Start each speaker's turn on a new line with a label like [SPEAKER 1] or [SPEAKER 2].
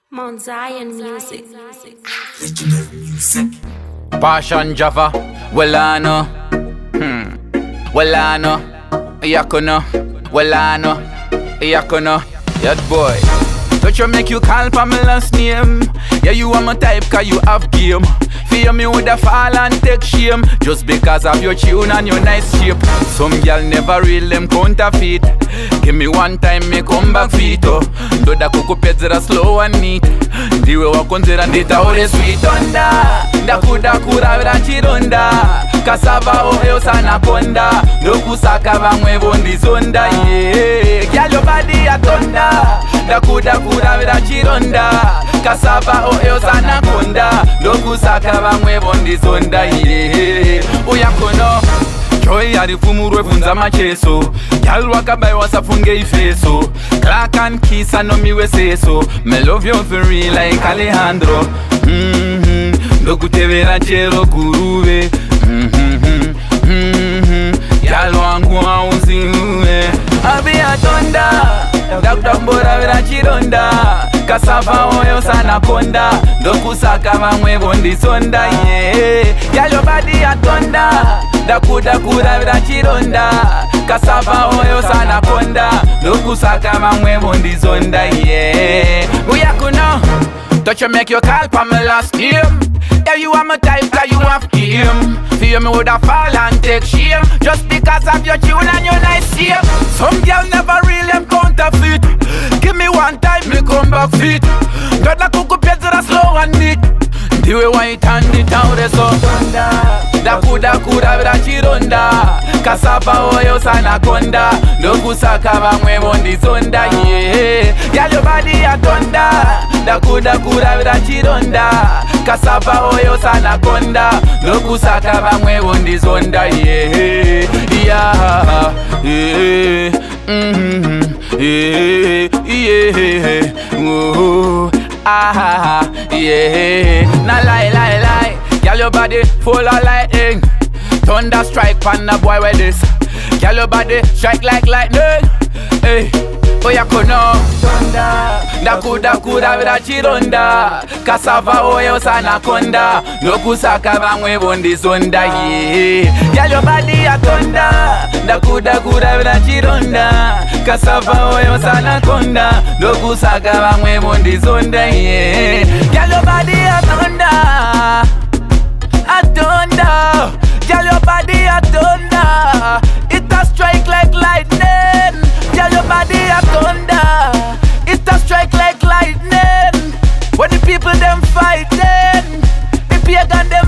[SPEAKER 1] Mount Zion Music.
[SPEAKER 2] Passion Java, well I know, well I know, Yakono, well I know, Yakono, that boy. Touch you make you call for my last name. Yeah, you are my type cause you have game. Fear me with a fall and take shame just because of your tune and your nice shape. Some girl never real them counterfeit. Give me one time, me come back fit oh. Do da kuku pedzera slow and neat. Ndiwe wakonzera ndita ore sweet onda. Ndakuda kura vira chironda. Kasava oyo sana konda. Ndokusaka vamwe vondizonda yeah. Girl your body atonda. Ndakuda kura vira chironda. Kasava oyo sana konda. Ndokusaka vamwe vondizonda yeah. Uyakono Joy arifumurwe funza macheso. Gyal wakabai wasafunge ifeso. Clark and Kiss anomiwe seso. Me love you for real like Alejandro. Ndokutevera chero kuruve. Gyal wangu hauziwe. Abi atonda. Ndakutambora vera chironda. Kasava oyo sana konda. Ndokusaka vamwe vondisonda yeah. Gyal your body atonda. Ndakuda kura vira chironda. Kasava oyo sana konda. Ndokusaka vamwe vondizonda yeah. Uyakuno touch you make you call for my last name. Yeah, you are my type cause you have game. Fear me with a fall and take shame just because of your tune and your nice shape. Some girl never real them counterfeit. Give me one time, me come back fit. Got la kuku pedzera slow and neat. Ndiwe white and the town so Ndakuda kura vira chironda. Kasava oyo sana konda. Ndokusaka vamwe vondizonda yeah. Girl your body atonda. Ndakuda kura vira chironda. Kasava oyo sana konda. Ndokusaka vamwe vondizonda yeah. Yeah, yeah, yeah, oh, ah, yeah. Nah lie. Girl your body full of lightning. Thunder strike pan the boy with this. Girl your body strike like lightning. Hey, oh ya kono. Ndakuda kura vira chironda. Kasava oyo sana konda. Ndokusaka vamwe vondizonda yeah. Girl your body atonda. Ndakuda kura vira chironda. Kasava oyo sana konda. Ndokusaka vamwe vondizonda yeah. Girl your body atonda. Atonda. Girl your body atonda. It a strike like lightning. Girl your body atonda. It a strike like lightning. When the people them fighting, the pagan them